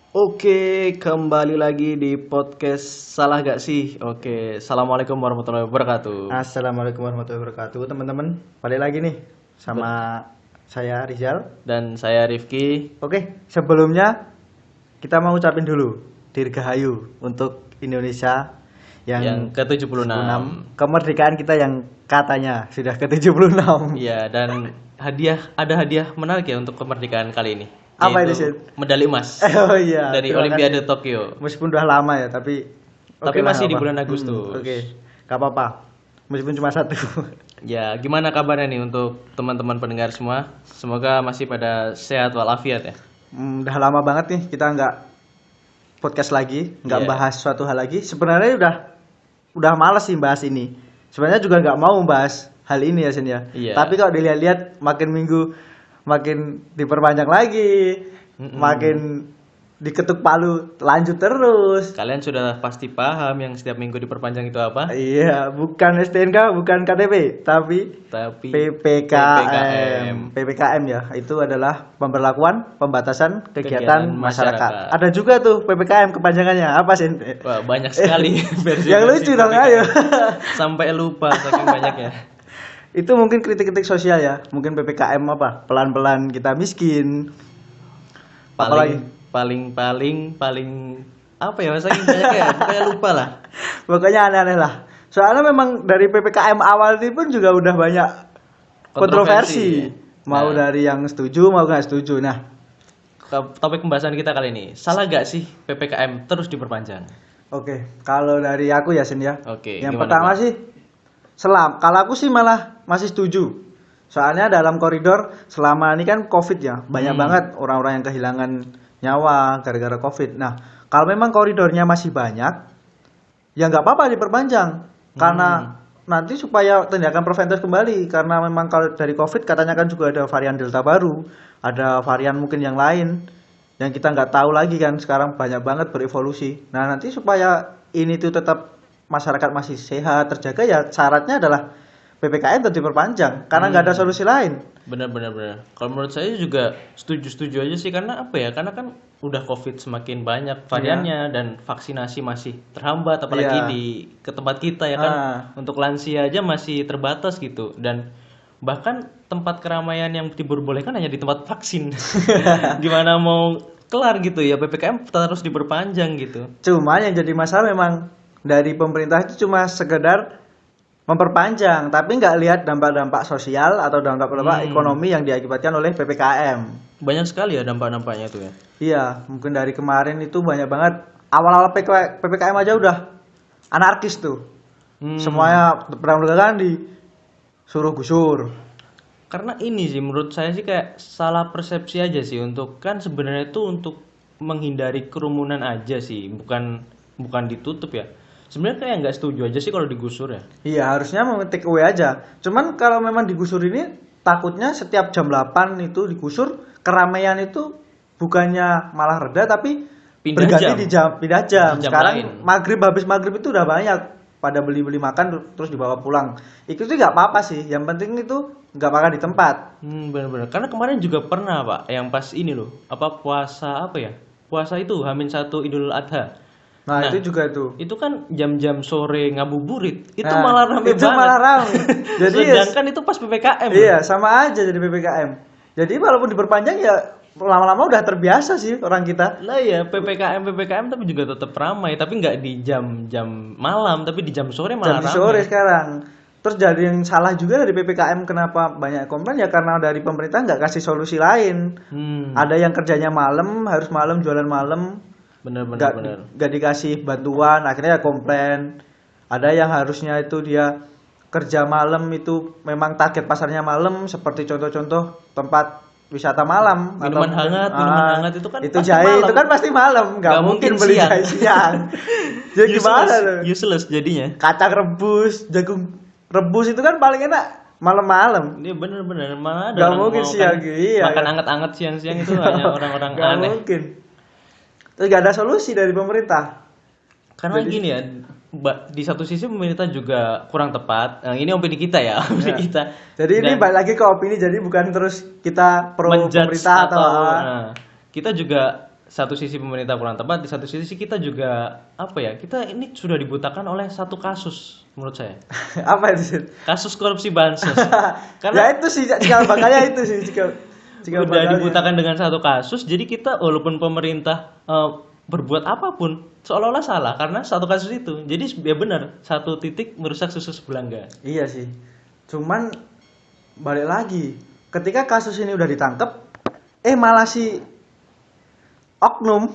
Oke, kembali lagi di podcast Salah Gak Sih? Oke, Assalamualaikum warahmatullahi wabarakatuh. Assalamualaikum warahmatullahi wabarakatuh, teman-teman. Balik lagi nih sama saya Rizal. Dan saya Rifki. Oke, sebelumnya kita mau ucapin dulu Dirgahayu untuk Indonesia Yang yang ke-76. 76, kemerdekaan kita yang katanya sudah ke-76. Iya, dan ada hadiah menarik ya untuk kemerdekaan kali ini. Apa itu, Yaitu Sid? medali emas Oh iya, dari terima Olimpiade kasih. Tokyo. Meskipun udah lama ya, tapi Tapi oke lah, masih nggak di apa. bulan Agustus. Oke, gak apa-apa. Meskipun cuma satu. Ya, gimana kabarnya nih untuk teman-teman pendengar semua? Semoga masih pada sehat walafiat ya. Udah lama banget nih kita nggak podcast lagi, nggak Iya. bahas suatu hal lagi. Sebenarnya udah malas sih bahas ini. Sebenarnya juga nggak mau bahas hal ini ya Sin ya. Iya. Tapi kalau dilihat-lihat makin minggu makin diperpanjang lagi, makin diketuk palu lanjut terus. Kalian sudah pasti paham yang setiap minggu diperpanjang itu apa? Iya, bukan STNK, bukan KTP, tapi Tapi PPKM. PPKM ya, itu adalah pemberlakuan pembatasan kegiatan Kegiatan masyarakat. masyarakat. Ada juga tuh PPKM kepanjangannya apa sih? Wah, banyak sekali versi. Yang lucu dong, ayo. Sampai lupa saking banyaknya. Itu mungkin kritik-kritik sosial ya. Mungkin PPKM apa? Pelan-pelan kita miskin. Apalagi? Paling apa ya saking banyaknya pokoknya lupa lah. Pokoknya aneh-aneh lah. Soalnya memang dari PPKM awal ini pun juga udah banyak kontroversi. Mau Nah, dari yang setuju mau nggak setuju. Nah, topik pembahasan kita kali ini, salah gak sih PPKM terus diperpanjang? oke, kalau dari aku ya Sin ya. Oke, Yang gimana, pertama Bang? sih kalau aku sih malah masih setuju. Soalnya dalam koridor selama ini kan Covid ya, banyak banget orang-orang yang kehilangan nyawa gara-gara Covid. Nah, kalau memang koridornya masih banyak, ya nggak apa-apa diperpanjang. Karena nanti supaya tindakan preventif kembali. Karena memang kalau dari Covid katanya kan juga ada varian Delta baru, ada varian mungkin yang lain yang kita nggak tahu lagi kan sekarang banyak banget berevolusi. Nah nanti supaya ini tuh tetap masyarakat masih sehat terjaga ya syaratnya adalah PPKM tetap diperpanjang karena nggak ada solusi lain. Benar. Kalau menurut saya juga setuju aja sih karena apa ya? Karena kan udah COVID semakin banyak variannya dan vaksinasi masih terhambat apalagi Iya. ke tempat kita ya kan. Ah. Untuk lansia aja masih terbatas gitu dan bahkan tempat keramaian yang diperbolehkan hanya di tempat vaksin. Gimana mau kelar gitu ya PPKM terus diperpanjang gitu. Cuma yang jadi masalah memang dari pemerintah itu cuma sekedar memperpanjang tapi nggak lihat dampak-dampak sosial atau dampak-dampak ekonomi yang diakibatkan oleh PPKM. Banyak sekali ya dampak-dampaknya tuh ya. Iya, mungkin dari kemarin itu banyak banget awal-awal PPKM aja udah anarkis tuh. Semuanya pedagang-pedagang disuruh gusur. Karena ini sih menurut saya sih kayak salah persepsi aja sih untuk kan sebenarnya itu untuk menghindari kerumunan aja sih, bukan ditutup ya. Sebenarnya kayak nggak setuju aja sih kalau digusur ya. Iya, harusnya mau take away aja. Cuman kalau memang digusur ini takutnya setiap jam 8 itu digusur, keramaian itu bukannya malah reda tapi Pindah berganti jam. pindah jam. Di jam Sekarang lain. habis maghrib itu udah banyak pada beli-beli makan terus dibawa pulang. Itu sih nggak apa-apa sih. Yang penting itu nggak makan di tempat. Benar-benar. Karena kemarin juga pernah Pak, yang pas ini loh, apa puasa apa ya? Puasa itu H-1 Idul Adha. Nah, Nah, itu juga itu. Itu kan jam-jam sore ngabuburit. Itu Nah, malah rame itu banget. malah rame. Jadi Sedangkan itu pas PPKM. iya, sama aja jadi PPKM. Jadi walaupun diperpanjang ya lama-lama udah terbiasa sih orang kita. Lah ya PPKM tapi juga tetap ramai tapi nggak di jam-jam malam tapi di jam sore malah Jam di ramai. sore sekarang. Terus jadi yang salah juga dari PPKM kenapa banyak komplain ya karena dari pemerintah nggak kasih solusi lain. Ada yang kerjanya malam, harus malam jualan malam, Bener. nggak dikasih bantuan, akhirnya ya komplain. Ada yang harusnya itu dia kerja malam itu memang target pasarnya malam seperti contoh-contoh tempat wisata malam Minuman hangat itu kan itu pasti jahe malam. itu kan pasti malam nggak Nggak mungkin mungkin beli siang. jahe siang. Jadi gimana tuh? Useless jadinya. Kacang rebus, jagung rebus itu kan paling enak malam-malam. Ini bener mana ada Nggak orang mungkin mau siang, kan iya. makan anget-anget siang-siang itu hanya orang-orang Nggak aneh. mungkin. Terus nggak ada solusi dari pemerintah. Karena gini ya, di satu sisi pemerintah juga kurang tepat. Ini opini kita ya, opini kita. Jadi ini Dan balik lagi ke opini, jadi bukan terus kita pro menjudge pemerintah atau apa. nah, kita juga satu sisi pemerintah kurang tepat, di satu sisi kita juga apa ya? Kita ini sudah dibutakan oleh satu kasus menurut saya. Apa itu Sin? Kasus korupsi bansos. Ya Karena itu sih cikal bakalnya itu sih cikal udah bakalnya. dibutakan dengan satu kasus, jadi kita walaupun pemerintah berbuat apapun seolah-olah salah karena satu kasus itu. Jadi ya benar, satu titik merusak susu sebelangga. Iya sih. Cuman balik lagi, ketika kasus ini udah ditangkap, malah si oknum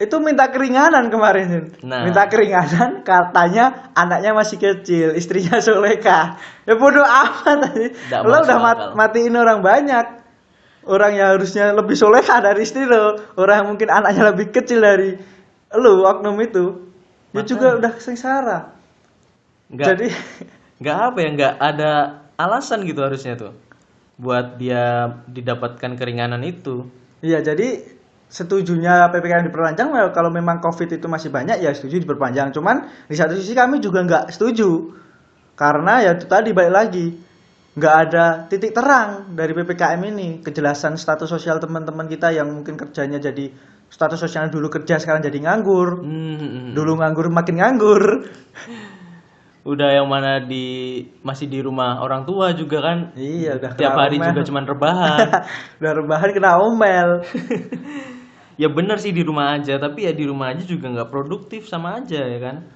itu minta keringanan kemarin. Sin. Nah. Minta keringanan katanya anaknya masih kecil, istrinya solehah. Ya bodoh amat tadi. Nggak Lo masuk udah akal. matiin orang banyak. Orang yang harusnya lebih solehah dari istri lo, orang yang mungkin anaknya lebih kecil dari lo, oknum itu. Dia Makanya. juga udah sengsara. Nggak, Jadi nggak apa ya, nggak ada alasan gitu harusnya tuh buat dia didapatkan keringanan itu. iya, jadi setujunya PPKM diperpanjang kalau memang COVID itu masih banyak ya setuju diperpanjang. Cuman di satu sisi kami juga nggak setuju karena ya itu tadi balik lagi nggak ada titik terang dari PPKM ini, kejelasan status sosial teman-teman kita yang mungkin kerjanya jadi status sosial dulu kerja sekarang jadi nganggur, dulu nganggur makin nganggur. Udah yang mana masih di rumah orang tua juga kan. Iya, udah tiap kena hari omel. juga cuman rebahan. Udah rebahan kena omel. Ya bener sih di rumah aja, tapi ya di rumah aja juga nggak produktif, sama aja ya kan.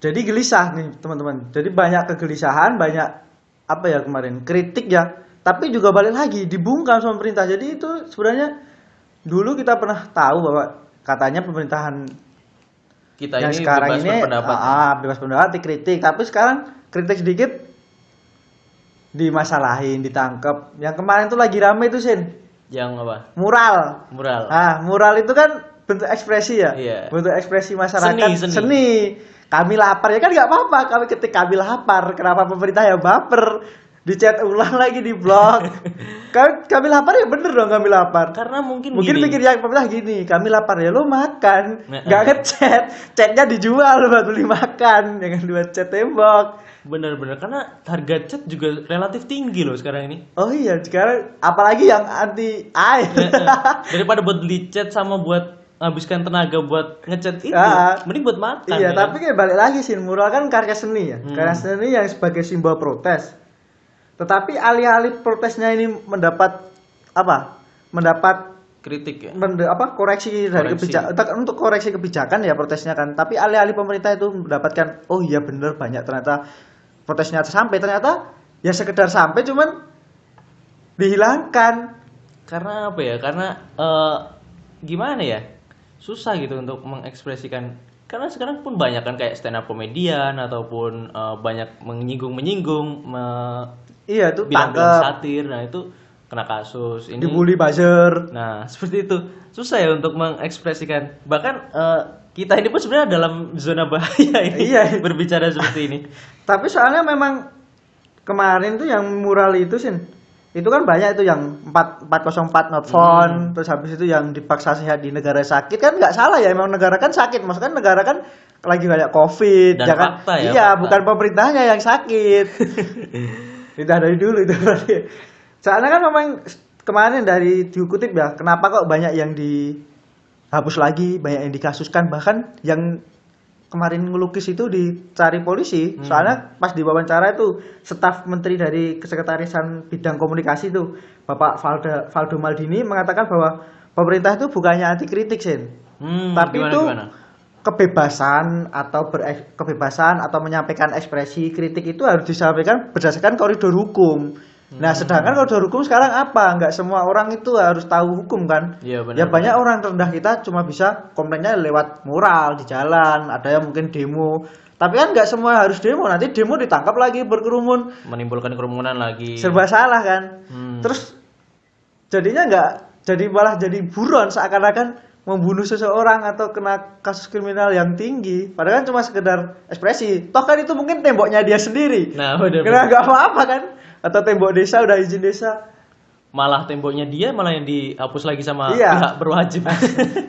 Jadi gelisah nih teman-teman. Jadi banyak kegelisahan, banyak apa ya kemarin kritik ya. Tapi juga balik lagi dibungkam sama pemerintah. Jadi itu sebenarnya dulu kita pernah tahu bahwa katanya pemerintahan Kita yang ini sekarang bebas ini berpendapat. bebas pendapat dikritik. Tapi sekarang kritik sedikit dimasalahin, ditangkap. Yang kemarin tuh lagi rame tuh Sin, Yang apa? mural. Mural. Mural itu kan bentuk ekspresi ya, Iya. bentuk ekspresi masyarakat Seni. Kami lapar ya kan nggak apa-apa, kami lapar, kenapa pemerintah yang baper, dicat ulang lagi di blog. kami lapar ya bener dong kami lapar. Karena mungkin Mungkin gini. pikirnya pemerintah gini, kami lapar ya lo makan, Nah, nggak ngechat, chatnya dijual buat beli makan, jangan buat chat tembok. Bener-bener karena harga cat juga relatif tinggi loh sekarang ini. Oh iya sekarang apalagi yang anti air. Daripada buat beli cat sama buat habiskan tenaga buat ngecat itu, mending buat makan. Iya, ya tapi kayak balik lagi sih, mural kan karya seni ya. Karya seni yang sebagai simbol protes. Tetapi alih-alih protesnya ini mendapat apa? Mendapat kritik ya. koreksi dari Koreksi. kebijakan untuk koreksi kebijakan ya protesnya kan. Tapi alih-alih pemerintah itu mendapatkan oh iya bener banyak ternyata protesnya sampai ternyata ya sekedar sampai cuman dihilangkan. Karena apa ya? Karena gimana ya? Susah gitu untuk mengekspresikan. Karena sekarang pun banyak kan kayak stand up komedian ataupun banyak menyinggung Iya tuh bilang tangkep, satir. Nah, itu kena kasus ini. dibully buzzer. Nah, seperti itu. Susah ya untuk mengekspresikan. Bahkan kita ini pun sebenarnya dalam zona bahaya ini Iya. berbicara seperti ini. Tapi soalnya memang kemarin tuh yang mural itu Sin, itu kan banyak itu yang 404 not found, terus habis itu yang dipaksa sehat di negara sakit kan nggak salah ya, emang negara kan sakit, maksudnya kan negara kan lagi banyak covid, Dan jangan fakta ya, iya fakta. bukan pemerintahnya yang sakit. Itu dari dulu itu berarti. Soalnya kan memang kemarin dari dikutip ya, kenapa kok banyak yang dihapus lagi, banyak yang dikasuskan, bahkan yang kemarin ngelukis itu dicari polisi. Soalnya pas diwawancara itu staf menteri dari kesekretarisan bidang komunikasi itu Bapak Valdo Maldini mengatakan bahwa pemerintah itu bukannya anti kritik Sin, tapi itu kebebasan atau menyampaikan ekspresi kritik itu harus disampaikan berdasarkan koridor hukum. Nah, sedangkan koridor hukum sekarang apa? Nggak semua orang itu harus tahu hukum kan? Iya, benar, Ya banyak orang terendah kita cuma bisa komplainnya lewat mural di jalan, ada yang mungkin demo. Tapi kan nggak semua harus demo, nanti demo ditangkap lagi berkerumun, menimbulkan kerumunan lagi. serba salah kan? Terus jadinya malah jadi buron seakan-akan membunuh seseorang atau kena kasus kriminal yang tinggi. Padahal kan cuma sekedar ekspresi. Toh kan itu mungkin temboknya dia sendiri. Nah, benar. Karena nggak apa-apa kan? Atau tembok desa udah izin desa. Malah temboknya dia malah yang dihapus lagi sama Iya. pihak berwajib.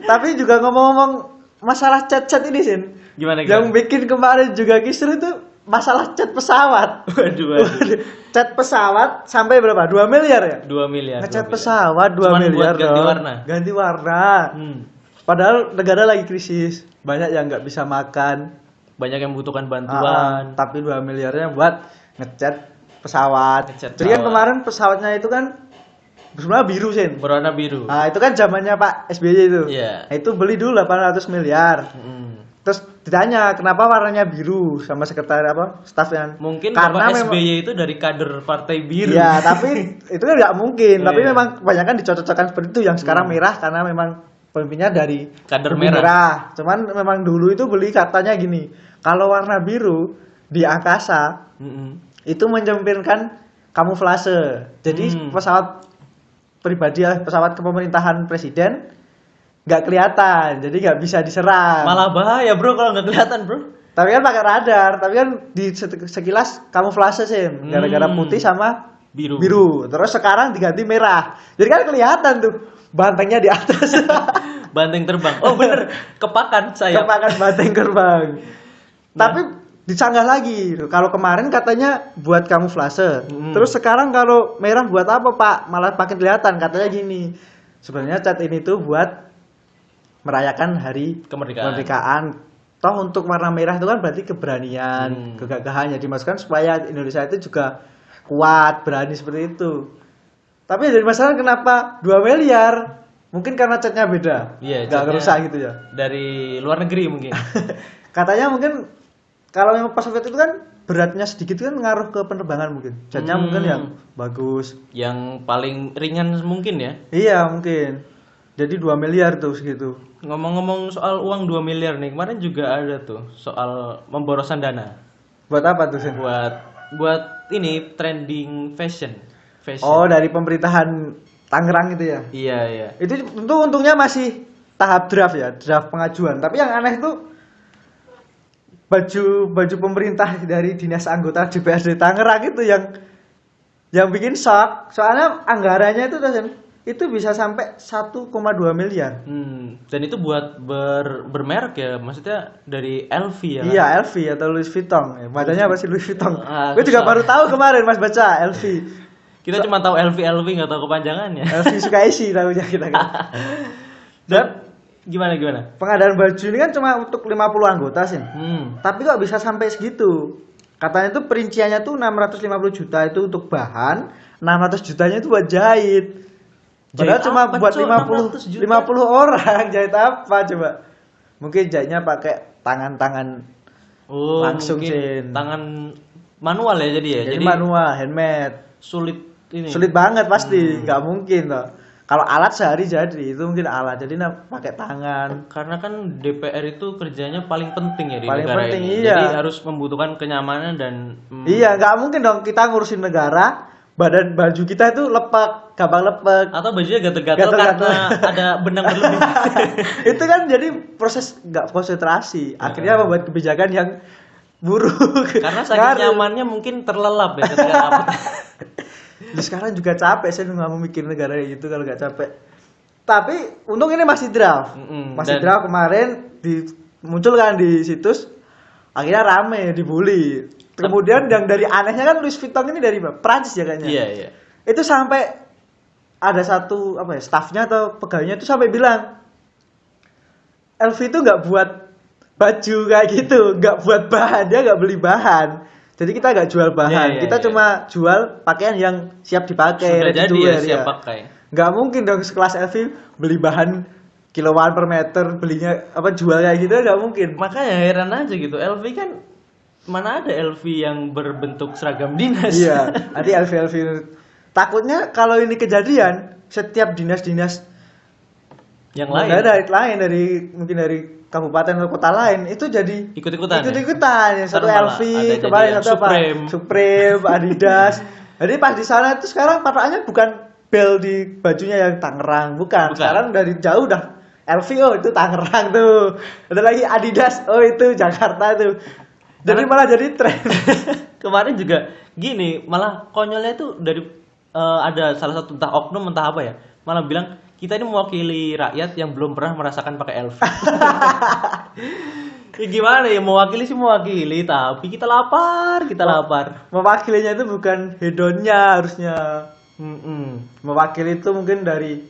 Tapi juga ngomong-ngomong masalah chat-chat ini Sin. Gimana? Yang bikin kemarin juga kisru itu masalah chat pesawat. Waduh. Chat pesawat sampai berapa? 2 miliar ya? 2 miliar. Ngecat 2 miliar. pesawat 2 Cuman miliar buat ganti dong. warna. Ganti warna. Padahal negara lagi krisis, banyak yang nggak bisa makan. Banyak yang membutuhkan bantuan. Tapi 2 miliarnya buat ngecat pesawat. Ngecat Jadi kan pesawat. kemarin pesawatnya itu kan sebenarnya biru Sin. Berwarna biru. Nah, itu kan zamannya Pak SBY itu. Iya. Nah, itu beli dulu 800 miliar. Mm. Terus ditanya kenapa warnanya biru sama sekretariat staf yang Mungkin karena Bapak memang SBY itu dari kader Partai Biru. iya, tapi itu kan nggak mungkin. Oh, Tapi iya. memang kebanyakan dicocok-cocokkan seperti itu yang sekarang merah karena memang pemimpinnya dari Kader kubu merah. Cuman memang dulu itu beli katanya gini, kalau warna biru di angkasa Mm-mm. itu mencerminkan kamuflase. Jadi pesawat pribadi pesawat kepemerintahan presiden nggak kelihatan, jadi nggak bisa diserang. Malah bahaya bro kalau nggak kelihatan bro. Tapi kan pakai radar, tapi kan di sekilas kamuflase sih, gara-gara putih sama Biru. Terus sekarang diganti merah, jadi kan kelihatan tuh bantengnya di atas. Banteng terbang. Oh bener, kepakan saya. Kepakan banteng terbang. Tapi disanggah lagi. Kalau kemarin katanya buat kamuflase. Terus sekarang kalau merah buat apa Pak? Malah makin kelihatan. Katanya gini. Sebenarnya cat ini tuh buat merayakan hari kemerdekaan. Toh untuk warna merah itu kan berarti keberanian, kegagahan. Jadi dimasukkan supaya Indonesia itu juga kuat, berani seperti itu. Tapi dari masalah kenapa 2 miliar? Mungkin karena catnya beda. Iya, nggak catnya rusak gitu ya. Dari luar negeri mungkin. Katanya mungkin kalau memang pesawat itu kan beratnya sedikit kan ngaruh ke penerbangan mungkin. Catnya mungkin yang bagus. Yang paling ringan mungkin ya. Iya mungkin. Jadi 2 miliar tuh segitu. Ngomong-ngomong soal uang 2 miliar nih, kemarin juga ada tuh soal pemborosan dana. Buat apa tuh Sen? Buat ini trending fashion. Oh dari pemerintahan Tangerang itu ya? Iya. Itu tentu untungnya masih tahap draft ya, draft pengajuan. Tapi yang aneh tuh baju pemerintah dari dinas anggota DPRD Tangerang itu yang bikin shock. Soalnya anggarannya itu itu bisa sampai 1,2 miliar. Dan itu buat bermerek ya, maksudnya dari LV ya. Iya, LV atau Louis Vuitton. Bacanya apa sih Louis Vuitton? Gue juga susah. baru tahu kemarin Mas baca LV. Kita cuma tahu LV nggak tahu kepanjangannya. LV Sukaisi tahunya kita kan. Dan Gimana? pengadaan baju ini kan cuma untuk 50 anggota sih. Tapi kok bisa sampai segitu? Katanya tuh perinciannya tuh 650 juta itu untuk bahan, 600 jutanya itu buat jahit. Padahal Jahit cuma apa, buat Cok? 50 orang jahit apa coba? Mungkin jahitnya pakai tangan-tangan langsung mungkin Sin. tangan manual ya jadi ya. Jadi manual, handmade. Sulit ini. Sulit banget pasti, nggak mungkin toh. Kalau alat sehari jadi itu mungkin alat, jadi pakai tangan. Karena kan DPR itu kerjanya paling penting ya di Paling negara penting, ini. iya. Jadi harus membutuhkan kenyamanan dan Iya, nggak mungkin dong kita ngurusin negara, badan baju kita itu gampang lepek. atau bajunya gatel-gatel Gatel-gatel. karena ada benang berlebih. Itu kan jadi proses nggak konsentrasi. Akhirnya membuat kebijakan yang buruk. Karena saking Ngaruh. nyamannya mungkin terlelap ya ketika rapat. Jadi sekarang juga capek, saya nggak mau mikir negara kayak gitu kalau nggak capek. Tapi untung ini masih draft, masih Dan- draft kemarin muncul kan di situs, akhirnya rame dibully. Kemudian yang dari anehnya kan Louis Vuitton ini dari Prancis ya kayaknya. Iya. Itu sampai ada satu stafnya atau pegawainya itu sampai bilang LV itu nggak buat baju kayak gitu, nggak buat bahan, dia nggak beli bahan. Jadi kita nggak jual bahan, Iya, kita iya. cuma jual pakaian yang siap dipakai. Sudah ready jadi to ya wear, siap pakai. Nggak mungkin dong sekelas LV beli bahan kiloan per meter, belinya jual kayak gitu nggak mungkin. Makanya heran aja gitu. LV kan mana ada LV yang berbentuk seragam dinas. Iya, nanti LV takutnya kalau ini kejadian setiap dinas-dinas yang negara lain dari mungkin dari kabupaten atau kota lain itu jadi ikut-ikutan. yang satu Ntar malah LV ada kemarin jadi yang satu Supreme, Adidas. Jadi pas di sana itu sekarang patokannya bukan bel di bajunya yang Tangerang, bukan. Sekarang dari jauh dah LV, oh itu Tangerang tuh. Ada lagi Adidas, oh itu Jakarta tuh. Jadi malah jadi tren. Kemarin juga gini, malah konyolnya tuh dari ada salah satu entah oknum entah apa ya, malah bilang kita ini mewakili rakyat yang belum pernah merasakan pakai LV. Ya gimana ya, mewakili sih mewakili, tapi kita lapar. Mewakilinya itu bukan hedonnya harusnya. Mm-mm. Mewakili itu mungkin dari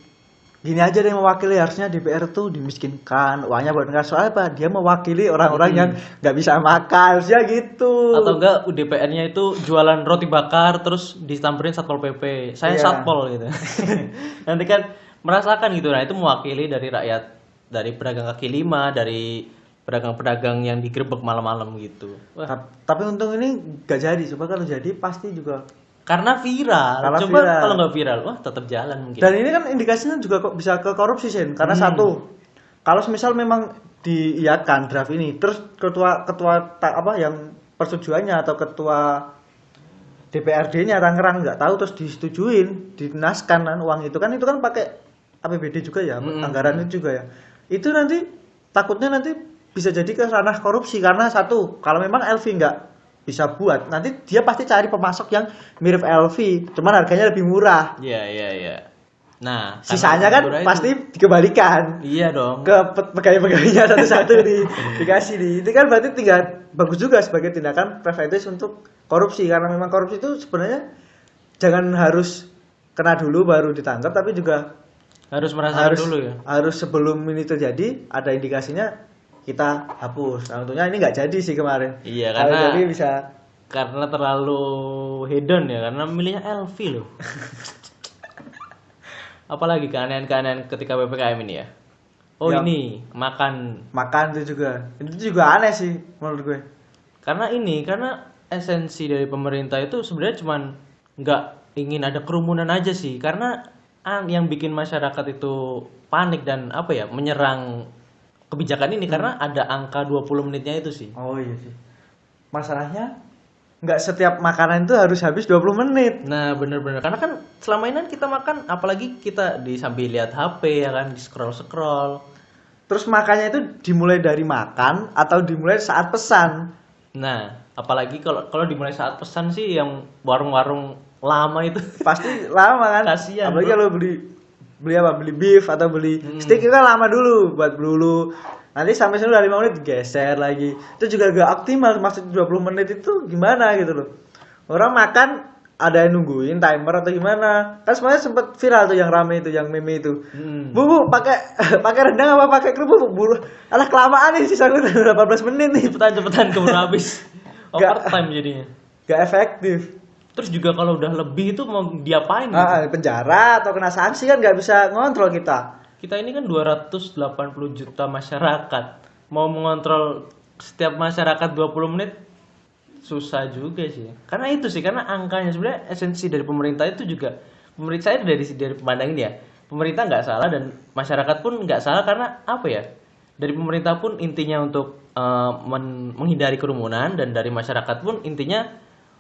gini aja deh mewakili, harusnya DPR tuh dimiskinkan, uangnya buat negara. Soalnya apa? Dia mewakili orang-orang yang nggak bisa makan, harusnya gitu. Atau enggak DPR-nya itu jualan roti bakar terus disamperin Satpol PP. Saya Iya. Satpol gitu. Nanti kan merasakan gitu. Nah, itu mewakili dari rakyat, dari pedagang kaki lima, dari pedagang-pedagang yang digerebek malam-malam gitu. Wah, Tapi untung ini nggak jadi. Coba kalau jadi pasti juga. karena viral. Karena Coba viral. kalau nggak viral, wah tetap jalan mungkin. Dan ini kan indikasinya juga kok bisa ke korupsi, Sen. Karena satu, kalau misal memang diiakan draft ini, terus apa yang persetujuannya atau ketua DPRD-nya rang-rang nggak tahu terus disetujuin, dinaskan kan uang itu kan pakai APBD juga ya, anggaran itu juga ya. Itu nanti takutnya nanti bisa jadi ke ranah korupsi karena satu, kalau memang Elvi nggak bisa buat, nanti dia pasti cari pemasok yang mirip Elvi, cuman harganya lebih murah. Iya, iya, iya. Nah, Sisanya kan karena pasti dikembalikan iya dong. ke pegawai-pegawainya satu-satu dikasih nih. Itu kan berarti tinggal bagus juga sebagai tindakan preventif untuk korupsi karena memang korupsi itu sebenarnya jangan harus kena dulu baru ditangkap tapi juga Harus merasakan dulu ya. harus sebelum ini terjadi ada indikasinya kita hapus. Nah, untungnya ini nggak jadi sih kemarin. Iya, Kalau karena jadi bisa karena terlalu hedon ya, karena milihnya Elvi loh. Apalagi keanehan-keanehan ketika PPKM ini ya. Oh Ya. ini makan. makan itu juga aneh sih menurut gue. Karena esensi dari pemerintah itu sebenarnya cuman nggak ingin ada kerumunan aja sih. Karena yang bikin masyarakat itu panik dan apa ya menyerang kebijakan ini karena ada angka 20 menitnya itu sih. Oh iya sih. Masalahnya nggak setiap makanan itu harus habis 20 menit. Nah bener-bener karena kan selama ini kan kita makan apalagi kita sambil lihat HP ya kan di scroll. Terus makannya itu dimulai dari makan atau dimulai saat pesan. Nah apalagi kalau dimulai saat pesan sih yang warung-warung lama itu Pasti lama kan? Kasian, Apalagi bro. kalau beli beef atau beli steak itu kan lama dulu buat dulu. Nanti sampai sini udah 5 menit geser lagi. Itu juga gak optimal, maksud 20 menit itu gimana gitu loh. Orang makan ada yang nungguin timer atau gimana. Kan sebenarnya sempet viral tuh yang rame itu, yang meme itu. Bu, pakai pakai rendang apa pakai kerupuk? Bu, alah kelamaan nih sisa gue 18 menit nih. cepetan keburu habis. Overtime jadinya. Gak efektif. Terus juga kalau udah lebih itu mau diapain gitu? Penjara atau kena sanksi kan nggak bisa ngontrol kita. Kita ini kan 280 juta masyarakat. Mau mengontrol setiap masyarakat 20 menit susah juga sih. Karena itu sih, karena angkanya sebenarnya esensi dari pemerintah itu juga pemerintah saya dari pandang ini ya. Pemerintah nggak salah dan masyarakat pun nggak salah karena apa ya? Dari pemerintah pun intinya untuk menghindari kerumunan dan dari masyarakat pun intinya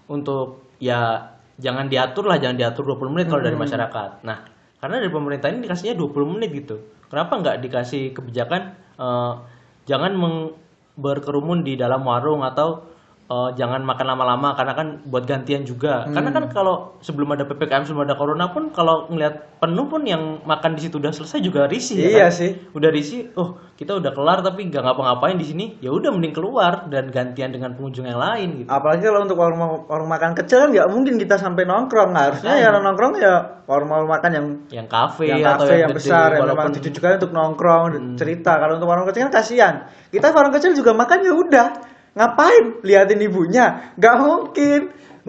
untuk ya jangan diatur 20 menit kalau dari masyarakat. Nah, karena dari pemerintah ini dikasihnya 20 menit gitu. Kenapa nggak dikasih kebijakan jangan berkerumun di dalam warung atau jangan makan lama-lama karena kan buat gantian juga. Karena kan kalau sebelum ada PPKM, sebelum ada corona pun kalau ngelihat penuh pun yang makan di situ udah selesai juga risih ya Iya kan? sih. Udah risih, oh kita udah kelar tapi nggak ngapa-ngapain di sini. Ya udah mending keluar dan gantian dengan pengunjung yang lain gitu. Apalagi kalau untuk warung makan kecil kan nggak mungkin kita sampai nongkrong. Nah, harusnya ya nongkrong ya warung makan yang Kafe yang atau kafe yang yang gede, besar yang memang walaupun ditujukan untuk nongkrong cerita. Kalau untuk warung kecil kan kasihan. Kita warung kecil juga makan ya udah. Ngapain liatin ibunya? Nggak mungkin.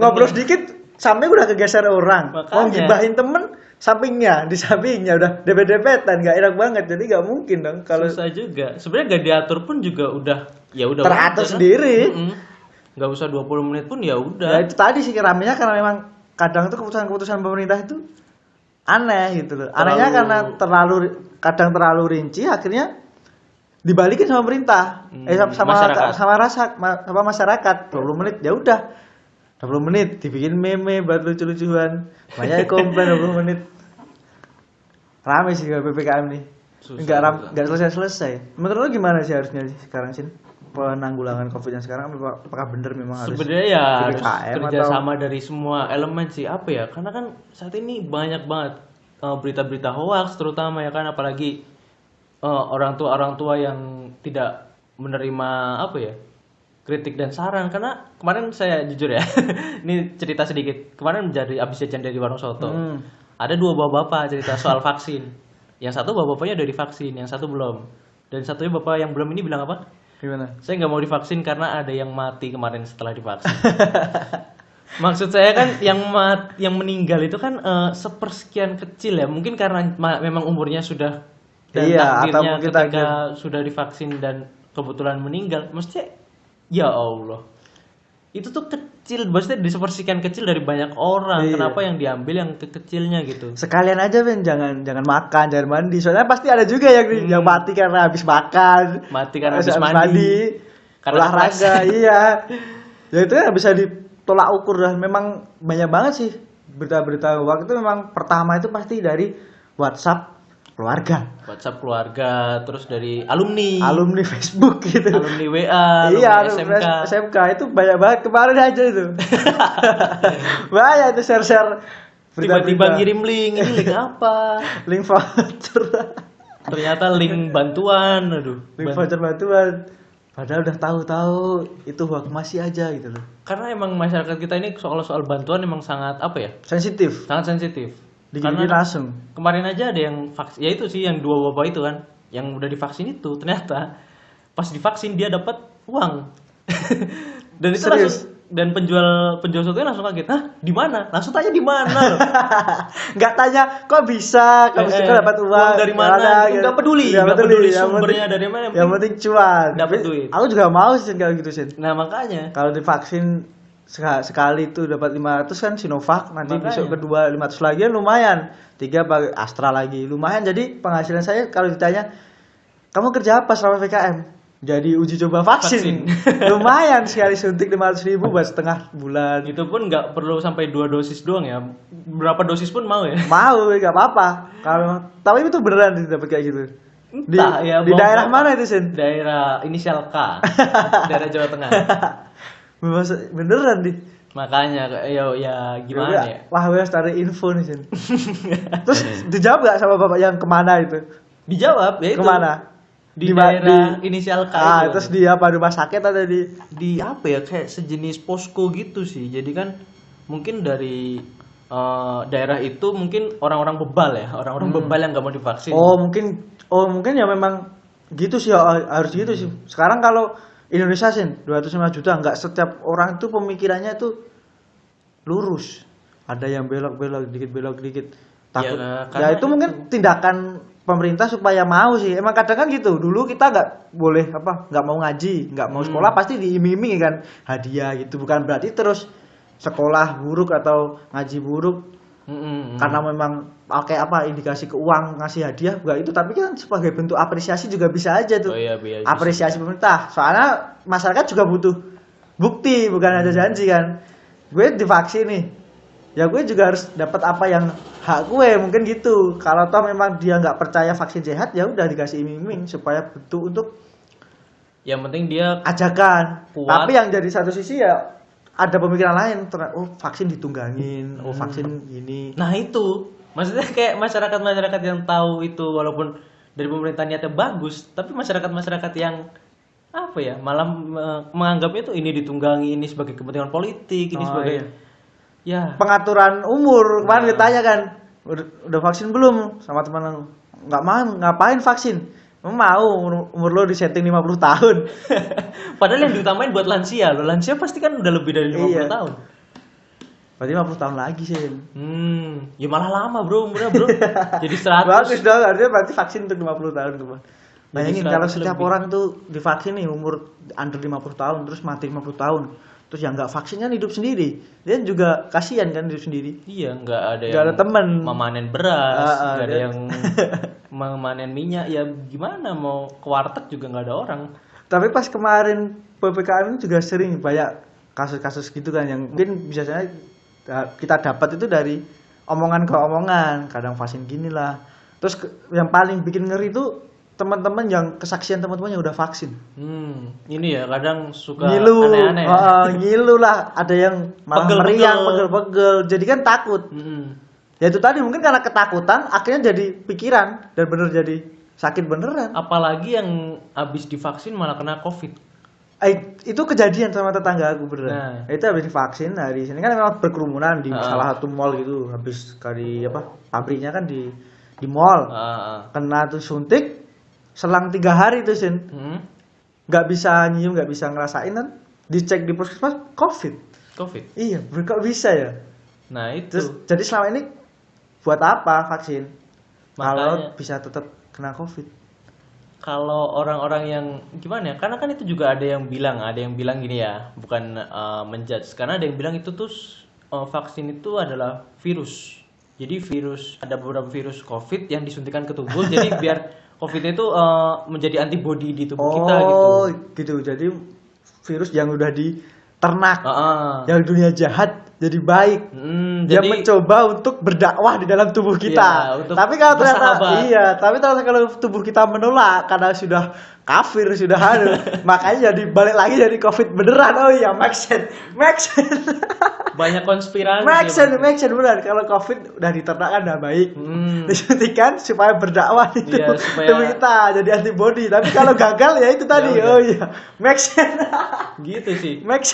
Ngobrol sedikit sampai udah kegeser orang. Makanya. Mau gibahin temen di sampingnya udah dempet-dempetan, nggak enak banget. Jadi nggak mungkin dong kalau susah juga. Sebenarnya nggak diatur pun juga udah ya udah teratur wajar. sendiri. Nggak usah 20 menit pun ya Ya udah. itu tadi sih ramenya karena memang kadang tuh keputusan-keputusan pemerintah itu aneh gitu loh. Anehnya karena kadang terlalu rinci akhirnya dibalikin sama pemerintah. Masyarakat. Sama masyarakat. 20 menit ya udah. 20 menit dibikin meme buat lucu-lucuan. Banyak yang komplain 20 menit. Rame sih kalau PPKM nih. Susah. Enggak selesai-selesai. Menurut lu gimana sih harusnya sekarang sih penanggulangan Covid yang sekarang apakah benar memang harus Sebenarnya ya harus PPKM kerjasama dari semua elemen sih apa ya? Karena kan saat ini banyak banget berita-berita hoax terutama ya kan apalagi orang tua yang tidak menerima apa ya kritik dan saran karena kemarin saya jujur ya ini cerita sedikit kemarin abis jajan dari warung soto ada dua bapak cerita soal vaksin Yang satu bapak-bapaknya udah divaksin, yang satu belum. Dan satunya bapak yang belum ini bilang apa? Gimana? Saya nggak mau divaksin karena ada yang mati kemarin setelah divaksin. Maksud saya kan yang meninggal itu kan sepersekian kecil ya. Mungkin karena memang umurnya sudah dan Iya, atau takdirnya mungkin ketika sudah divaksin dan kebetulan meninggal. Maksudnya ya Allah. Itu tuh kecil, maksudnya di sepersekian kecil dari banyak orang. Iya. Kenapa yang diambil yang kecilnya gitu? Sekalian aja Ben, jangan makan, jangan mandi. Soalnya pasti ada juga yang mati karena habis makan, Mati karena habis mandi. Karena olahraga, kepleset. iya. Ya itu kan bisa ditolak ukur dah. Memang banyak banget sih berita-berita hoax itu. Memang pertama itu pasti dari WhatsApp keluarga, WhatsApp keluarga, terus dari alumni, alumni Facebook gitu. alumni WA, Iya, alumni SMK. SMK itu banyak banget kemarin aja itu. Banyak itu share-share Tiba-tiba berita-berita. ngirim link, ini link apa? Link voucher. Ternyata link bantuan, aduh. Link voucher bantuan. Padahal udah tahu-tahu itu hoax masih aja gitu loh. Karena emang masyarakat kita ini soal bantuan emang sangat apa ya? Sensitif. Sangat sensitif. Digigit Karena langsung. kemarin aja ada yang vaksin, ya itu sih yang dua bapak itu kan, yang udah divaksin itu ternyata pas divaksin dia dapat uang. Dan itu Serius? langsung, dan penjual sotonya langsung kaget, "Hah, di mana?" Langsung tanya di mana loh. Nggak tanya kok bisa, kok dapat uang dari mana? gitu. Nggak peduli, Nggak nggak peduli yang sumbernya penting- dari mana. Yang penting cuan. Dapat Tapi duit. Aku juga mau sih kalau gitu sih. Nah makanya Kalau divaksin sekali itu dapat 500 kan Sinovac, nanti Makanya. besok kedua 500 lagi kan lumayan. 3 pakai Astra lagi. Lumayan, jadi penghasilan saya kalau ditanya kamu kerja apa selama PKM? Jadi uji coba vaksin. Lumayan sekali suntik 500.000 buat setengah bulan. itu pun nggak perlu sampai 2 dosis doang ya. Berapa dosis pun mau ya. Mau nggak apa-apa. Kalau tapi itu beneran dapat kayak gitu. Entah ya. Di mau daerah apa. mana itu, Sin? Daerah inisial K. Daerah Jawa Tengah. Beneran di. Makanya ya gimana ya? Wah, gue harus cari info nih, Sin. Terus dijawab gak sama bapak yang kemana itu? Dijawab ya itu. Kemana? Di daerah inisial K itu. Terus di apa, rumah sakit atau Di apa ya, kayak sejenis posko gitu sih. Jadi kan mungkin dari daerah itu mungkin orang-orang bebal ya, orang-orang bebal yang nggak mau divaksin. mungkin ya memang gitu sih, harus gitu sih. Sekarang kalau Indonesia sih 205 juta, nggak setiap orang itu pemikirannya itu lurus. Ada yang belok-belok dikit. Takut. Ya, Ya, karena itu mungkin tindakan pemerintah supaya mau sih. Emang kadang kan gitu. Dulu kita nggak boleh nggak mau ngaji, nggak mau sekolah, pasti diiming-imingi kan hadiah gitu. Bukan berarti terus sekolah buruk atau ngaji buruk karena memang pakai indikasi ke uang ngasih hadiah, enggak itu, tapi kan sebagai bentuk apresiasi juga bisa aja tuh. Oh iya, bisa. Apresiasi pemerintah. Soalnya masyarakat juga butuh bukti, bukan aja janji kan. Gue divaksin nih. Ya gue juga harus dapat apa yang hak gue, mungkin gitu. Kalau toh memang dia nggak percaya vaksin sehat, ya udah dikasih iming-iming supaya bentuk untuk Yang penting dia ajakan. Kuat. Tapi yang jadi satu sisi ya ada pemikiran lain, vaksin ditunggangin, vaksin ini. Nah itu, maksudnya kayak masyarakat yang tahu itu walaupun dari pemerintah niatnya bagus, tapi masyarakat yang apa ya, malah menganggapnya tuh ini ditunggangi, ini sebagai kepentingan politik, ini sebagai ya Pengaturan umur. Kemarin ditanya kan, udah vaksin belum sama teman? Nggak mau, ngapain vaksin? Mau, umur lo disetting 50 tahun. padahal yang diutamain buat lansia loh. Lansia pasti kan udah lebih dari 50 Iya. tahun. Berarti 50 tahun lagi sih. Ya malah lama bro, umurnya bro. Jadi 100. Bagus dong, artinya berarti vaksin untuk 50 tahun tuh. Bayangin 100 kalau setiap lebih. orang tuh divaksin nih umur under 50 tahun terus mati 50 tahun. Terus yang nggak vaksin kan hidup sendiri. Dia juga kasihan kan hidup sendiri. Iya, nggak ada Nggak ada temen. memanen beras, nggak ada dia- yang memanen minyak. Ya gimana, mau ke warteg juga nggak ada orang. Tapi pas kemarin PPKM ini juga sering banyak kasus-kasus gitu kan yang mungkin biasanya kita dapat itu dari omongan ke omongan. Kadang vaksin gini lah. Terus yang paling bikin ngeri itu teman-teman yang kesaksian teman-teman yang udah vaksin. Ini ya kadang suka Ngilu, aneh-aneh. ngilu lah. Ada yang malah Pegel-pegel. meriang, pegel-pegel. Jadi kan takut. Ya itu tadi mungkin karena ketakutan akhirnya jadi pikiran dan bener jadi sakit beneran. Apalagi yang habis divaksin malah kena COVID. Itu kejadian sama tetangga aku beneran. Nah. Itu habis divaksin hari sini kan memang berkerumunan di salah satu mall gitu. Habis kali pabriknya kan di di mall, Ah, ah. kena tuh suntik, selang 3 hari tuh Sin, nggak bisa nyium, nggak bisa ngerasain kan, dicek di puskesmas COVID. COVID. Iya, kok bisa ya? Nah Terus itu jadi selama ini buat apa vaksin? Kalau makanya bisa tetap kena COVID. kalau orang-orang yang gimana ya, karena kan itu juga ada yang bilang gini ya, bukan menjudge, karena ada yang bilang itu tuh vaksin itu adalah virus. Jadi ada beberapa virus COVID yang disuntikan ke tubuh, jadi biar COVID itu menjadi antibodi di tubuh kita gitu. Oh, gitu. Jadi virus yang udah diternak, Ah, yang dunia jahat jadi baik. Dia jadi mencoba untuk berdakwah di dalam tubuh kita. Iya, untuk Tapi kalau ternyata bersahabat. iya, tapi ternyata kalau tubuh kita menolak karena sudah kafir, sudah anu, makanya jadi balik lagi jadi COVID beneran. Oh iya, make sense. Make sense. banyak konspirasi. Make sih, sense, make sense beneran. Kalau COVID udah diternak kan udah baik. Hmm. Disuntikan supaya berdakwah di Iya, supaya- tubuh kita jadi antibody. Tapi kalau gagal ya itu tadi. Ya udah. Oh iya, make sense. Gitu sih. Max.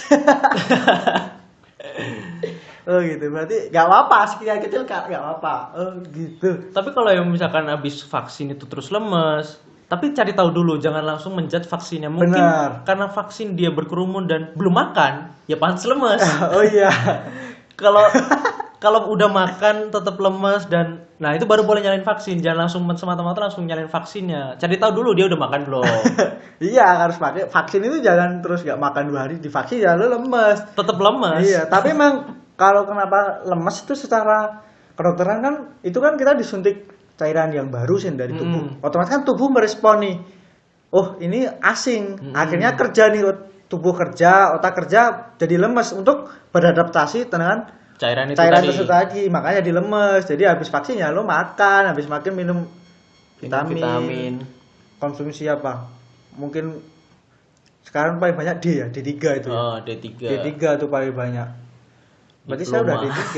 Oh gitu, berarti nggak apa-apa, sekian kecil nggak apa-apa. Oh gitu. Tapi kalau yang misalkan habis vaksin itu terus lemes, tapi cari tahu dulu, jangan langsung menjudge vaksinnya. Mungkin Benar. karena vaksin dia berkerumun dan belum makan, ya pantas lemes. Oh iya. Kalau kalau udah makan tetap lemes dan nah itu baru boleh nyalain vaksin. Jangan langsung semata-mata langsung nyalain vaksinnya. Cari tahu dulu dia udah makan belum. Iya harus pakai vaksin itu, jangan terus nggak makan 2 hari divaksin ya lu lemes. Tetap lemes. Iya, tapi emang kalau kenapa lemes itu secara kedokteran kan itu kan kita disuntik cairan yang baru sih dari tubuh. Otomatis kan tubuh merespon nih. Oh, ini asing. Akhirnya kerja nih tubuh kerja, otak kerja jadi lemes untuk beradaptasi dengan Cairan itu cairan tadi. tersebut tadi. Makanya jadi lemes. Jadi habis vaksin ya lo makan, habis makan minum Minum vitamin. Konsumsi apa? Mungkin sekarang paling banyak D ya, D3 itu ya. Oh, D3. D3 tuh paling banyak. Berarti saya udah Diploma. D3.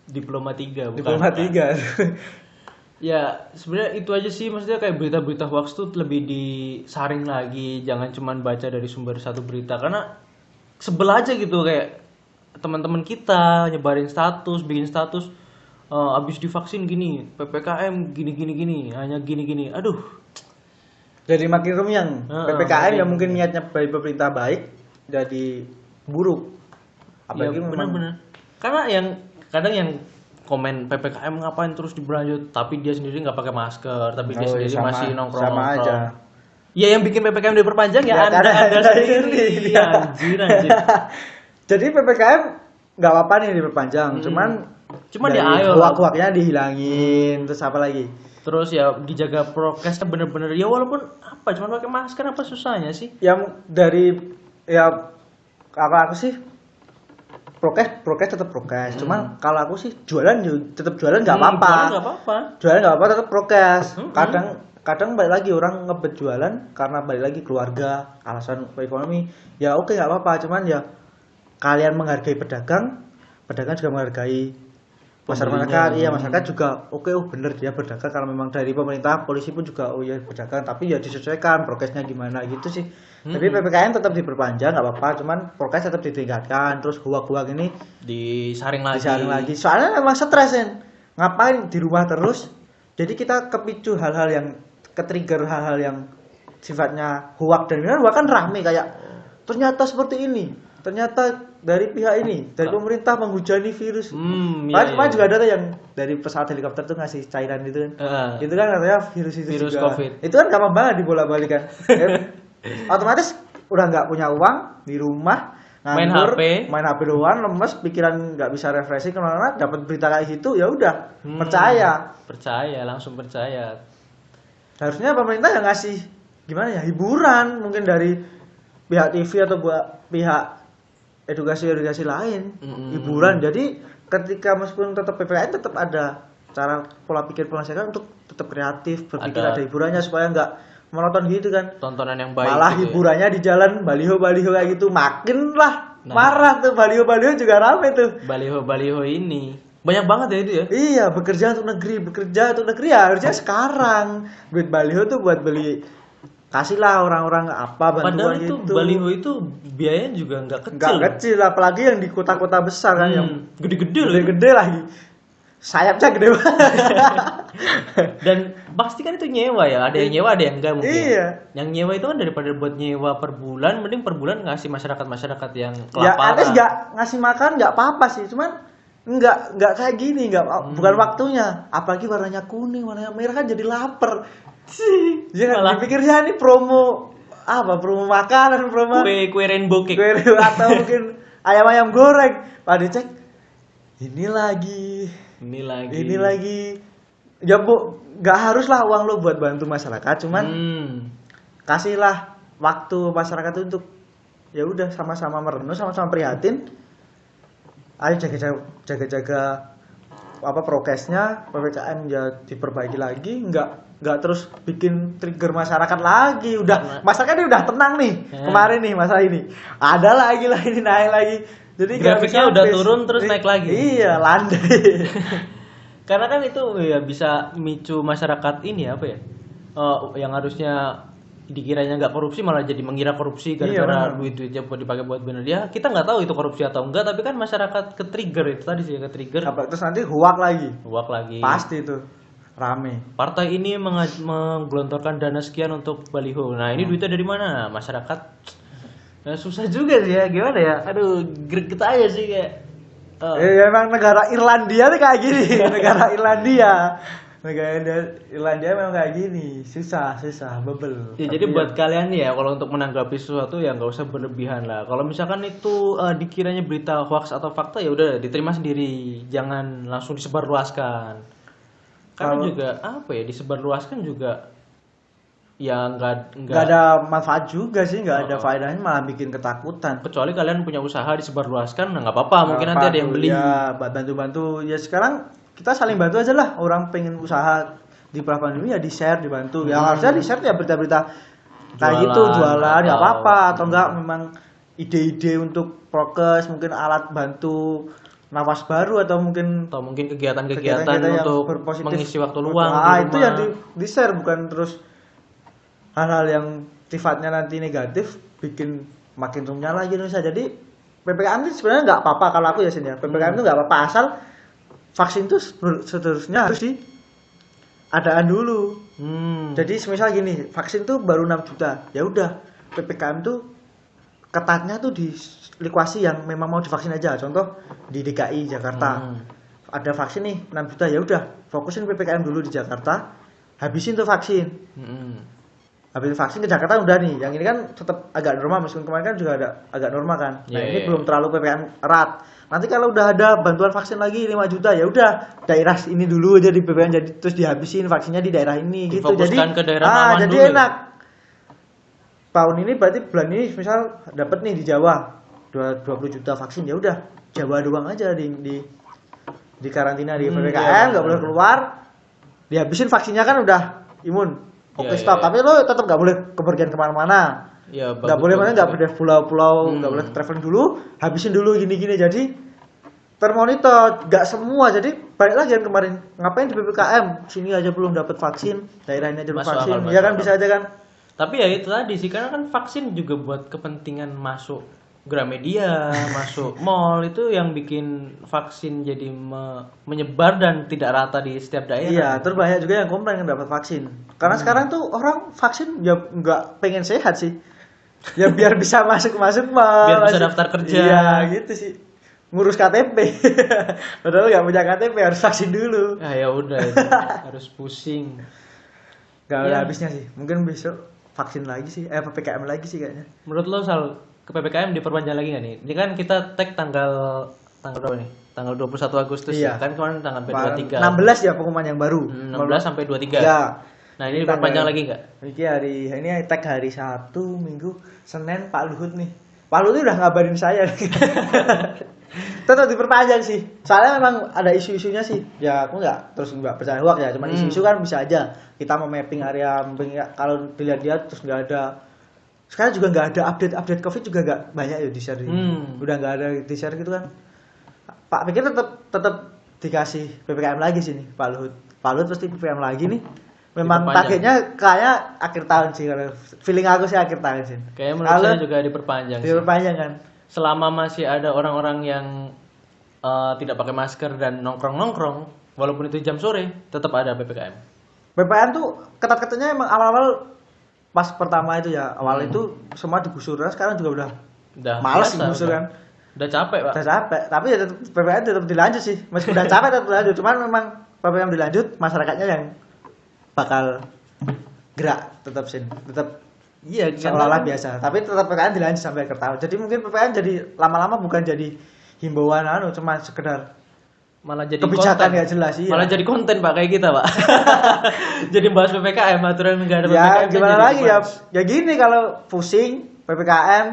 Diploma 3 bukan. Diploma 3. Ya, sebenarnya itu aja sih, maksudnya kayak berita-berita hoax tuh lebih disaring lagi, jangan cuman baca dari sumber satu berita karena sebel aja gitu kayak teman-teman kita nyebarin status, bikin status abis divaksin gini, PPKM gini, hanya gini. Aduh, Jadi makin rumyang. PPKM yang makin- mungkin niatnya dari pemerintah baik jadi buruk. ya Apalagi memang benar-benar. Karena yang kadang yang komen PPKM ngapain terus diberlanjut, tapi dia sendiri nggak pakai masker, tapi dia Oh, sendiri sama- masih nongkrong. sama aja. Ya yang bikin PPKM diperpanjang ya, Ya, karena anda Anda sendiri. sendiri. Anjir. Jadi PPKM nggak apa-apa nih diperpanjang, cuman Cuman ya ayo lah. hoak-hoaknya dihilangin, terus apa lagi? Terus ya dijaga prokesnya bener-bener ya, walaupun apa cuman pakai masker apa susahnya sih? Yang dari ya aku sih prokes tetap prokes. Cuman kalau aku sih jualan tetap jualan nggak apa-apa. Jualan nggak apa-apa. Jualan nggak apa-apa, tetap prokes. Kadang balik lagi orang ngebet jualan karena balik lagi keluarga, alasan ekonomi. Ya oke nggak apa-apa, cuman ya kalian menghargai pedagang juga menghargai masyarakat. Iya, masyarakat juga oke, oh bener dia berdagang. Kalau memang dari pemerintah, polisi pun juga oh ya berdagang, tapi ya disesuaikan prokesnya gimana gitu sih. Tapi PPKM tetap diperpanjang nggak apa-apa, cuman prokes tetap ditingkatkan. Terus huak-huak ini Disaring lagi. disaring lagi. Soalnya memang stres kan. Ngapain di rumah terus? Jadi kita kepicu hal-hal yang ke-trigger hal-hal yang sifatnya huak, dan huak kan rame kayak ternyata seperti ini. Ternyata dari pihak ini, dari pemerintah menghujani virus. Kemarin juga ada tuh yang dari pesawat helikopter tuh ngasih cairan itu kan. Itu kan katanya virus itu Virus juga. COVID. Itu kan gampang banget dibolak-balik kan. Otomatis udah nggak punya uang di rumah, Main nganggur, HP. main HP doang, lemes, pikiran nggak bisa refreshing kemana-mana, dapat berita kayak gitu ya udah percaya. Langsung percaya. Harusnya pemerintah yang ngasih gimana ya, hiburan mungkin dari pihak TV atau buat pihak edukasi lain, hiburan. Jadi ketika meskipun tetap PPKM tetap ada cara pola pikir masyarakat untuk tetap kreatif, berpikir ada hiburannya supaya nggak monoton gitu kan. Tontonan yang baik. Malah gitu hiburannya di jalan, baliho kayak gitu makin lah marah tuh, baliho juga rame tuh. ya. Baliho ini banyak banget ya itu ya. Iya, bekerja untuk negeri ya harusnya sekarang. Duit baliho tuh buat beli, kasihlah orang-orang apa bantuan Padahal itu gitu. baliho itu biayanya juga nggak kecil. Nggak kecil, apalagi yang di kota-kota besar kan yang Gede-gede loh. gede-gede lagi. sayapnya gede banget. Dan pasti kan itu nyewa ya, ada yang nyewa ada yang enggak mungkin. Iya. Yang nyewa itu kan daripada buat nyewa per bulan, mending per bulan ngasih masyarakat yang Ya kelaparan. Anies nggak ngasih makan nggak apa-apa sih, cuman nggak kayak gini, bukan waktunya. Apalagi warnanya kuning, warnanya merah kan jadi lapar. Dia kan Malah- dipikirnya ini promo apa? Promo makanan, promo Kue rainbow cake. kue atau mungkin ayam-ayam goreng. Pada cek ini lagi, Ini lagi. ini lagi. Ya bu, nggak harus lah uang lo buat bantu masyarakat, cuman kasihlah waktu masyarakat untuk ya udah sama-sama merenung, sama-sama prihatin. Ayo jaga apa prokesnya, PPKM ya diperbaiki lagi, nggak terus bikin trigger masyarakat lagi. Udah masyarakat ini udah tenang nih. Kemarin nih masalah ini. Ada lagi lah ini naik lagi. Jadi grafiknya udah turun terus naik lagi. Iya, landai. Karena kan itu ya bisa micu masyarakat ini apa ya? Yang harusnya dikiranya nggak korupsi malah jadi mengira korupsi gara-gara duit-duitnya buat dipakai buat bener dia. Kita nggak tahu itu korupsi atau enggak, tapi kan masyarakat ke-trigger itu tadi sih, ke-trigger. Terus nanti huak lagi. Huak lagi. Pasti itu rame. Partai ini menggelontorkan dana sekian untuk baliho. Nah, ini duitnya dari mana? Masyarakat susah juga sih ya, gimana ya? Aduh, greget aja sih kayak Emang negara Irlandia tuh kayak gini. Negara Irlandia memang kayak gini, susah, bebel. ya, jadi buat kalian nih ya, kalau untuk menanggapi sesuatu ya nggak usah berlebihan lah. Kalau misalkan itu dikiranya berita hoax atau fakta ya udah diterima sendiri, jangan langsung disebarluaskan. Karena juga apa ya, disebarluaskan juga ya nggak ada manfaat juga sih, nggak ada faedahnya, malah bikin ketakutan. kecuali kalian punya usaha disebarluaskan, nah nggak apa-apa, mungkin nanti ada yang beli. Ya, bantu-bantu. Ya sekarang kita saling bantu aja lah. Orang pengen usaha di pra pandemi ya di share, dibantu. Ya harusnya di share ya berita-berita kayak gitu, jualan nggak apa-apa, atau enggak memang ide-ide untuk prokes, mungkin alat bantu nafas baru, atau mungkin kegiatan-kegiatan yang untuk berpositif. mengisi waktu luang Itu yang di share, bukan terus hal-hal yang sifatnya nanti negatif bikin makin runyam lagi Indonesia. Jadi PPKM itu sebenarnya nggak apa-apa kalau aku ya Sin ya. PPKM itu nggak apa-apa asal vaksin itu seterusnya harus diadaan dulu. Jadi semisal gini, vaksin tuh baru 6 juta. Ya udah, PPKM tuh ketatnya tuh di likuasi yang memang mau divaksin aja. Contoh di DKI Jakarta. Ada vaksin nih 6 juta, ya udah, fokusin PPKM dulu di Jakarta. Habisin tuh vaksin. Habis vaksin ke Jakarta udah nih. Yang ini kan tetap agak normal, meskipun kemarin kan juga ada agak normal kan. Nah, ini belum terlalu PPKM erat. Nanti kalau udah ada bantuan vaksin lagi 5 juta, ya udah daerah ini dulu aja di PPKM, jadi terus dihabisin vaksinnya di daerah ini gitu. Jadi ke daerah aman jadi dulu. enak. Tahun ini berarti bulan ini misal dapat nih di Jawa 20 juta vaksin, ya udah Jawa doang aja di karantina di PPKM, nggak boleh keluar. Dihabisin vaksinnya kan udah imun. Oke, stop. Tapi lo tetap nggak boleh kepergian kemana-mana. Ya, nggak boleh mana, nggak boleh pulau-pulau, nggak boleh traveling dulu. Habisin dulu gini-gini. Jadi termonitor, nggak semua. Jadi balik lagi kan kemarin, ngapain di PPKM? Sini aja belum dapat vaksin, daerah ini aja belum vaksin. Ya kan bisa aja kan. Tapi ya itu tadi sih, karena kan vaksin juga buat kepentingan masuk Gramedia, masuk mall, itu yang bikin vaksin jadi menyebar dan tidak rata di setiap daerah. Iya, terus banyak juga yang komplain yang dapat vaksin. Karena sekarang tuh orang vaksin ya nggak pengen sehat sih. Ya biar bisa masuk mall. Biar bisa daftar kerja. Iya, gitu sih. Ngurus KTP. Padahal nggak punya KTP, harus vaksin dulu. Ya udah, harus pusing. Gak ada habisnya sih. Mungkin besok vaksin lagi sih, PPKM lagi sih kayaknya. Menurut lo Sal, ke PPKM diperpanjang lagi nggak nih? Ini kan kita tag tanggal berapa nih? Tanggal 21 Agustus iya. ya. Kan kemarin tanggal 23. 16 ya pengumuman yang baru. 16 sampai 23. Ya. Nah, ini diperpanjang lagi nggak? Ini tag hari Sabtu, Minggu, Senin Pak Luhut nih. Pak Luhut udah ngabarin saya. Tetap diperpanjang sih. Soalnya memang ada isu-isunya sih. Ya aku nggak percaya hoax ya. Cuman isu-isu kan bisa aja. Kita mau mapping area, kalau dilihat terus nggak ada. Sekarang juga nggak ada update COVID juga nggak banyak ya di share ini. Udah nggak ada di share gitu kan. Pak pikir tetap dikasih PPKM lagi sini Pak Luhut. Pak Luhut pasti PPKM lagi nih. Memang targetnya kayak akhir tahun sih, kalau feeling aku sih akhir tahun sih. Kayak menurut saya juga diperpanjang sih. Diperpanjang kan. Selama masih ada orang-orang yang tidak pakai masker dan nongkrong-nongkrong, Walaupun itu jam sore, tetap ada PPKM. PPKM tuh ketat-ketatnya emang awal-awal pas pertama itu ya, awal itu semua digusur. Nah, sekarang juga Udah males biasa, digusur kan. Udah capek, Pak. Udah capek, tapi ya tetap PPKM tetap dilanjut sih. Meski udah capek tetap dilanjut, cuman memang PPKM dilanjut, masyarakatnya yang bakal gerak tetap Iya, seolah-olah biasa. Tapi tetap PPKM dilanjut sampai akhir tahun. Jadi mungkin PPKM jadi lama-lama bukan jadi himbauan cuma sekedar malah jadi kebijakan konten. nggak jelas, iya. Malah jadi konten, Pak, kayak kita, Pak. Jadi bahas PPKM, aturan negara Ya PPKM. gimana jadi lagi ya? dibahas. Ya gini, kalau pusing PPKM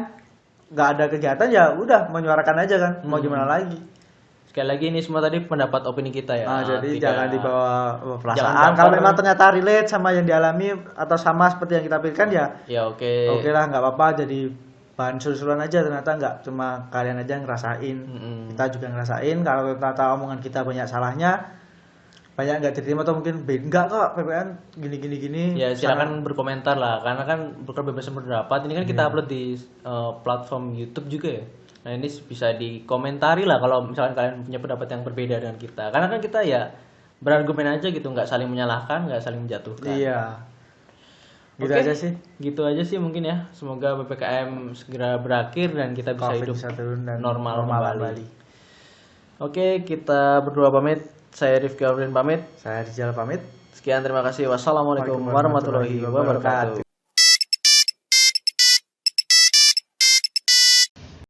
nggak ada kegiatan ya udah menyuarakan aja kan. Mau gimana lagi? Sekali lagi ini semua tadi pendapat opini kita ya. Jadi Tidak- jangan dibawa perasaan. Jangan Kalau baper. memang ternyata relate sama yang dialami atau sama seperti yang kita pikirkan ya Ya oke. oke lah, nggak apa-apa, jadi bahan susulan aja. Ternyata nggak cuma kalian aja yang ngerasain, kita juga ngerasain. Kalau ternyata omongan kita banyak salahnya, banyak nggak diterima atau mungkin enggak kok PPN gini. Ya silakan berkomentar lah, karena kan kebebasan berpendapat ini kan kita upload di platform YouTube juga ya. Nah ini bisa dikomentari lah kalau misalkan kalian punya pendapat yang berbeda dengan kita, karena kan kita ya berargumen aja gitu, nggak saling menyalahkan, nggak saling menjatuhkan. Iya, gitu Oke, aja sih. Gitu aja sih mungkin ya. Semoga PPKM segera berakhir dan kita bisa Covid hidup bisa turun dan normal normal kembali. Oke, kita berdua pamit. Saya Rifki Afrin pamit. Saya Rizal pamit. Sekian, terima kasih. Wassalamualaikum warahmatullahi wabarakatuh.